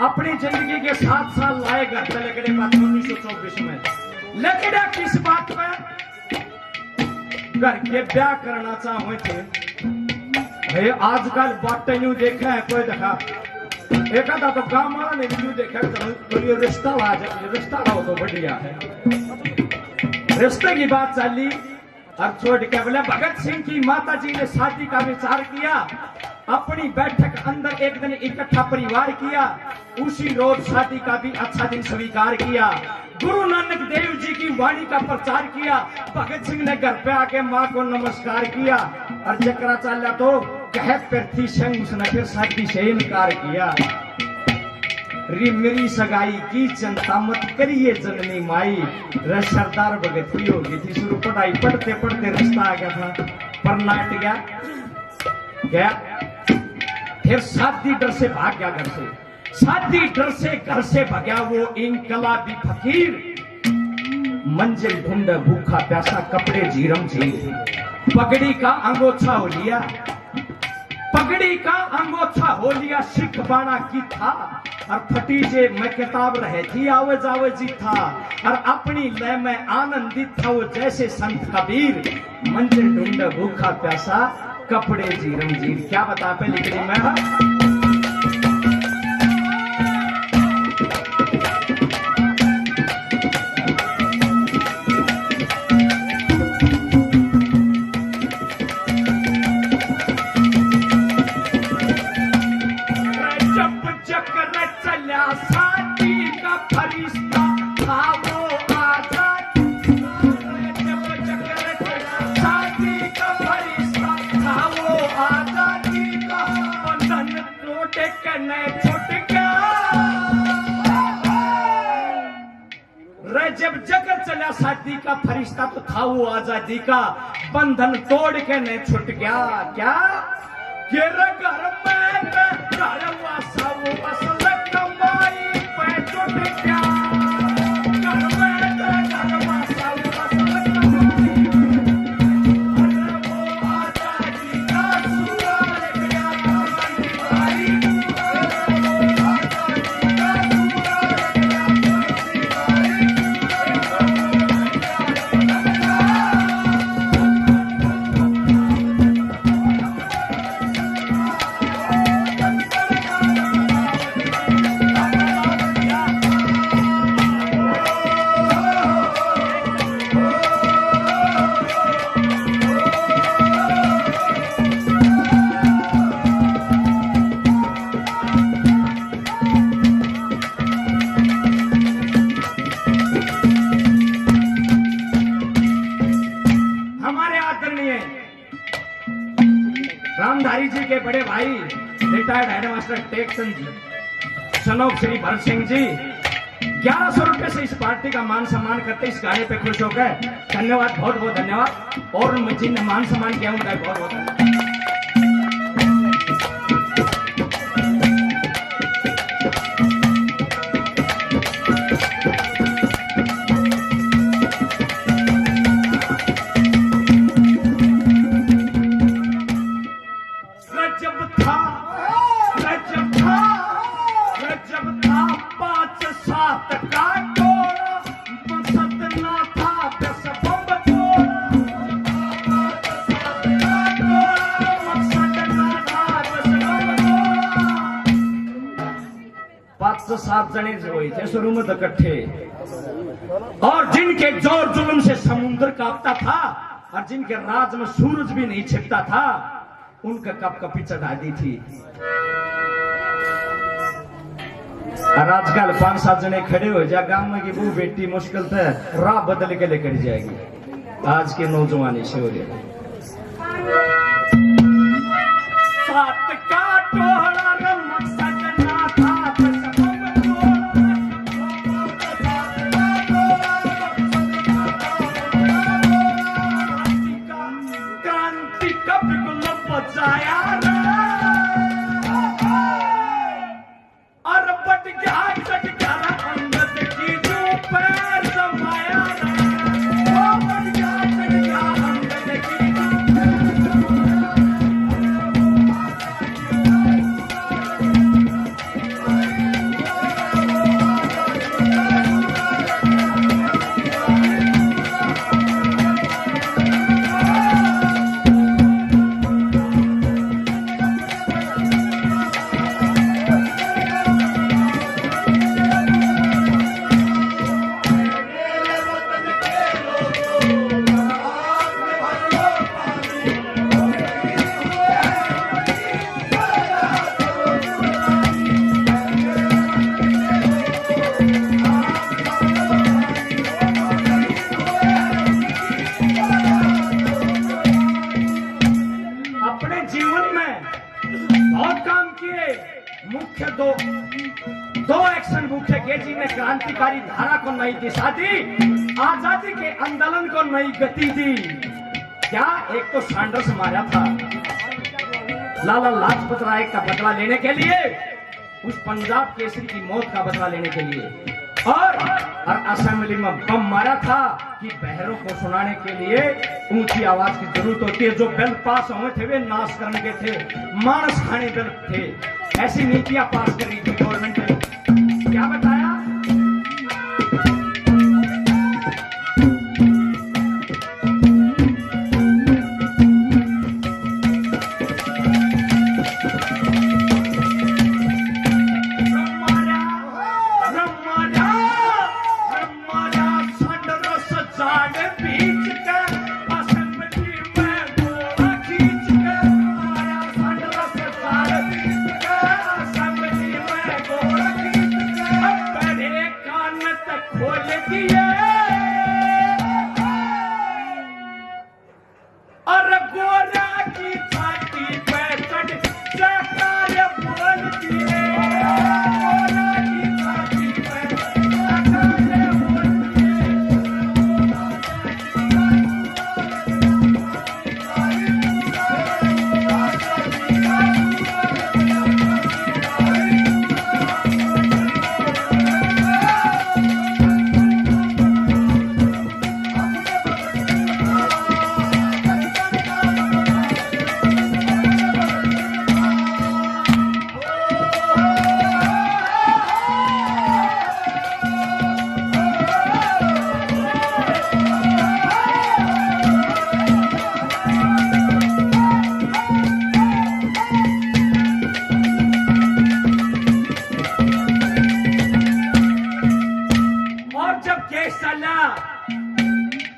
अपनी जिंदगी के 7 साल लाए घर पे लकड़े बात 1924 में लकड़ा किस बात में घर के ब्याह करना चाहे थे भाई आजकल बातें यूं देखा है कोई देखा एक आधा तो काम वाला ने वीडियो देखा तो ये रिश्ता ला जाए रिश्ता लाओ तो बढ़िया है रिश्ते की बात चली और छोड़ के बोले भगत सिंह की माता जी ने शादी का विचार किया अपनी बैठक अंदर एक दिन इकट्ठा परिवार किया उसी रोज शादी का भी अच्छा दिन स्वीकार किया गुरु नानक देव जी की वाणी का प्रचार किया भगत सिंह ने घर पे आके माँ को नमस्कार किया और चक्रा चाला तो कह पृथ्वी संग उसने फिर शादी से इनकार किया री मेरी सगाई की चिंता मत करिए जननी माई सरदार भगत की होगी थी शुरू पढ़ाई पढ़ते पढ़ते रिश्ता आ गया था पर नाट गया क्या फिर शादी डर से भाग गया घर से शादी डर से घर से भाग्या वो इनकलाबी फकीर मंजिल ढूंढ भूखा प्यासा कपड़े झीरम झीर पगड़ी का अंगोछा हो लिया पगड़ी का अंगोछा हो लिया सिख बाणा की था और फटी जे मैं किताब रहे थी आवे जावे जी था और अपनी लय में आनंदित था वो जैसे संत कबीर मंजिल ढूंढ भूखा प्यासा कपड़े जीरम जीर क्या बता पे लिख रही मैं जब जगत चला शादी का फरिश्ता तो था वो आजादी का बंधन तोड़ के नहीं छूट गया क्या के घर में घर वासा वो असल कमाई पे छूट गया घर में घर वासा वो असल कमाई वो आजादी का सुराग गया भाई करनी है। रामधारी जी के बड़े भाई रिटायर्ड हेडमास्टर टेकचंद जी, सनोप श्री भरत सिंह जी 1100 रुपए से इस पार्टी का मान सम्मान करते इस गाने पे खुश हो गए। धन्यवाद, बहुत बहुत धन्यवाद। और जिनने मान सम्मान किया उनका बहुत बहुत धन्यवाद। तो 7 जने हुए थे शुरू में इकट्ठे, और जिनके जोर जुल्म से समुद्र कांपता था और जिनके राज में सूरज भी नहीं छिपता था, उनका कप कपी चढ़ा दी थी। और आजकल 5-7 जने खड़े हो जा गांव में कि वो बेटी मुश्किल से राह बदल के लेकर जाएगी। आज के नौजवानी से हो रही सात का टोला मकसद ना था मुख्य दो एक्शन मुख्य के जी ने क्रांतिकारी धारा को नई दिशा दी, आजादी के आंदोलन को नई गति दी। क्या एक तो सैंडर्स मारा था लाला लाजपत राय का बदला लेने के लिए, उस पंजाब केसरी की मौत का बदला लेने के लिए, और असेंबली में बम मारा था कि बहरों को सुनाने के लिए ऊंची आवाज की जरूरत होती है। जो बिल पास हुए थे वे नाश करने के थे, मांस खाने बिल थे। ऐसी नीतियां पास करी थी गवर्नमेंट ने। क्या बताया?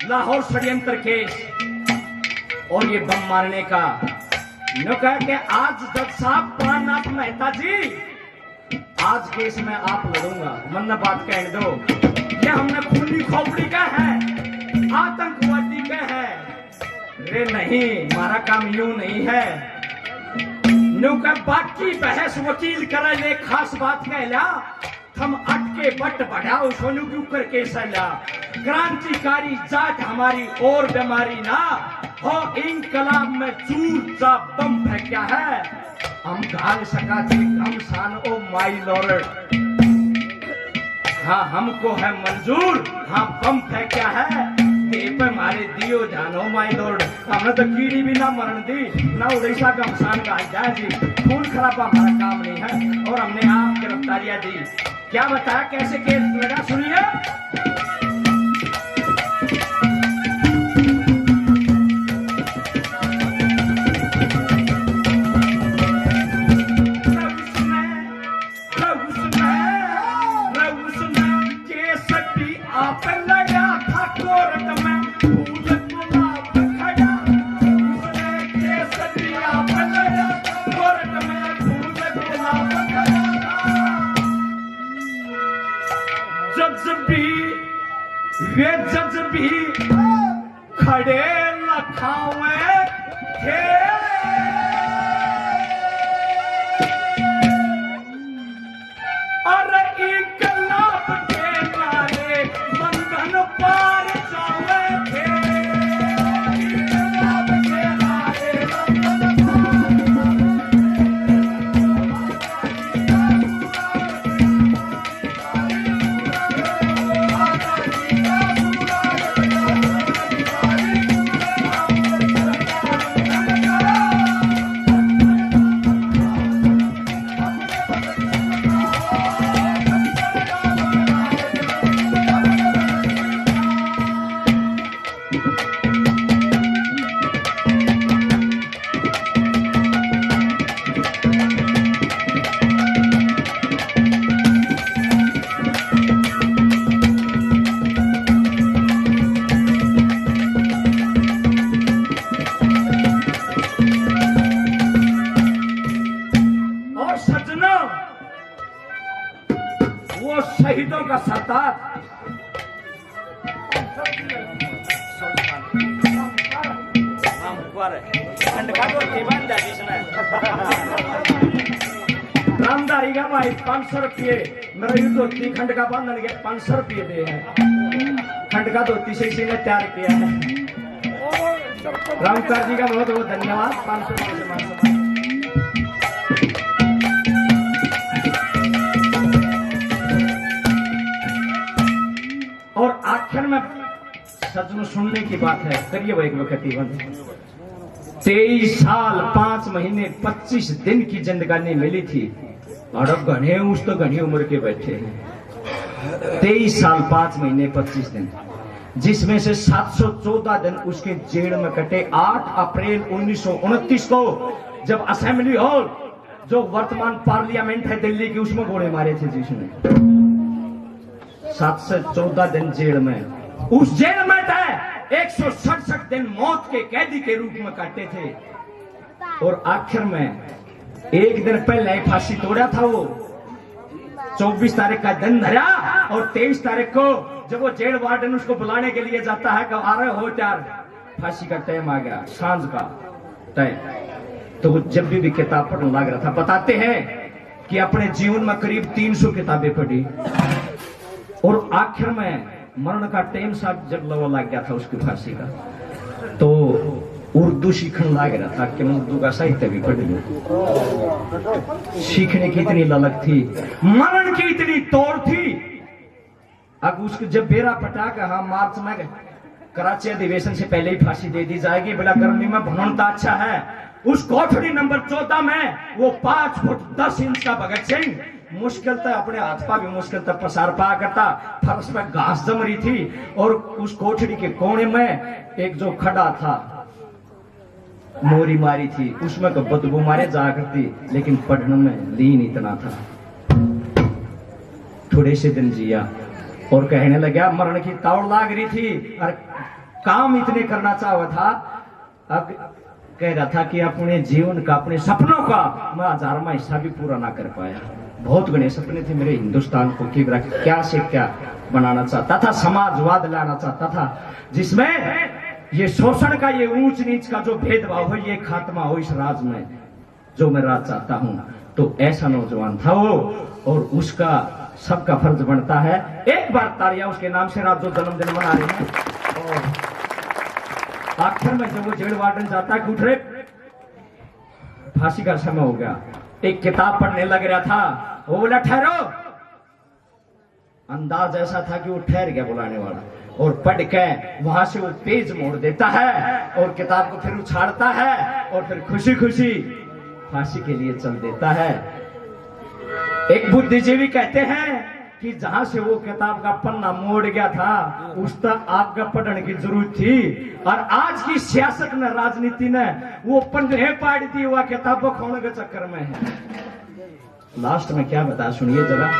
लाहौर षड्यंत्र केस और ये बम मारने का न कह के आज जज साहब प्राणनाथ मेहता जी, आज केस में आप लड़ूंगा, मन बात कह दो। ये हमने खूनी खोपड़ी का है, आतंकवादी का है, रे नहीं, हमारा काम यूं नहीं है। न्यू का बाकी बहस वकील करे ले खास बात कहला, हम अटके बट बढ़ाओ सोनू क्यों करके सला। क्रांतिकारी जाट हमारी और बीमारी ना हो, इनकलाब में चूर सा बम फेंका है। हम घाल सका थे हम सान ओ माई लॉर्ड, हाँ हमको है मंजूर, हाँ बम फेंका है पे मारे दियो जानो माई लॉर्ड। हमने तो कीड़ी भी ना मरण दी ना उड़ीसा का मसान का जाए जी। खून खराबा हमारा काम नहीं है और हमने आप गिरफ्तारियां दी। क्या बताया कैसे केस लगा, सुनिए। वे जज भी खड़े लखावे थे, और इनकलाब के नारे बंधन पार जावे थे। इनकलाब के नारे बंधन वो शहीदों का सरदार रामदारी का भाई 500 रुपये मेरा यू धोती खंड का बांधन के 500 रुपये दे है। खंड का धोती से इसी ने तैयार किया है। रामकर जी का बहुत बहुत धन्यवाद। 500 रुपये और आखिर में सच में सुनने की बात है, करिए वो एक वक्त 23 साल 5 महीने 25 दिन की जिंदगानी मिली थी और अब घने उस तो घनी उम्र के बैठे हैं। 23 साल 5 महीने 25 दिन, जिसमें से 714 दिन उसके जेल में कटे। 8 अप्रैल 1929 को जब असेंबली हॉल जो वर्तमान पार्लियामेंट है दिल्ली की, उसमें गोले मारे थे जिसने। 7 से 14 दिन जेल में, उस जेल में थे 167 दिन मौत के कैदी के रूप में काटे थे। और आखिर में एक दिन पहले फांसी तोड़ा था वो। 24 तारीख का दिन धरा और 23 तारीख को जब वो जेल वार्डन उसको बुलाने के लिए जाता है कि आ रहे हो यार, फांसी का टाइम आ गया, सांझ का टाइम। तो वो जब भी किताब पढ़ने लग रहा था, बताते हैं कि अपने जीवन में करीब 300 किताबें पढ़ी और आखिर में मरण का टाइम साहब जब लवा लग गया था उसकी फांसी का, तो उर्दू सीखने लग रहा था कि मैं उर्दू का साहित्य भी पढ़ लूं। सीखने की इतनी ललक थी, मरण की इतनी तोड़ थी। अब उसको जब बेरा पटा का हाँ मार्च में कराची अधिवेशन से पहले ही फांसी दे दी जाएगी, बोला गर्मी में भनौता अच्छा है। उस कोठरी नंबर 14 में वो 5 फुट 10 इंच का भगत सिंह मुश्किल था, अपने हाथ पा भी मुश्किल था पसार पा करता, फर्श में घास जम रही थी। और उस कोठरी के कोने में एक जो खड़ा था, मोरी मारी थी, उसमें तो बदबू मारे जा करती, लेकिन पढ़ने में लीन इतना था। थोड़े से दिन जिया और कहने लगा मरण की ताड़ लाग रही थी और काम इतने करना चाहा था। अब कह रहा था कि अपने जीवन का, अपने सपनों का मैं 1000वां हिस्सा भी पूरा ना कर पाया। बहुत बड़े सपने थे मेरे हिंदुस्तान को कि क्या से क्या बनाना चाहता था, समाजवाद लाना चाहता था जिसमें ये शोषण का, ये ऊंच नीच का जो भेदभाव है, ये खात्मा हो इस राज में, जो मैं राज चाहता हूं। तो ऐसा नौजवान था वो, और उसका सबका फर्ज बनता है एक बार तालियां उसके नाम से रात जो जन्मदिन मना रहे हैं। और आखिर में जब वो जेल वार्डन जाता है कि उठ रे, फांसी का समय हो गया, एक किताब पढ़ने लग रहा था, वो बोला ठहरो। अंदाज ऐसा था कि वो ठहर गया बुलाने वाला, और पढ़ के वहां से वो पेज मोड़ देता है और किताब को फिर उछाड़ता है और फिर खुशी खुशी फांसी के लिए चल देता है। एक बुद्धिजीवी कहते हैं कि जहां से वो किताब का पन्ना मोड़ गया था, उस तक आगे पढ़ने की जरूरत थी। और आज की सियासत ने, राजनीति ने वो पन्ने पाड़ दी हुआ किताबों खोने के चक्कर में है। लास्ट में क्या बता, सुनिए जरा।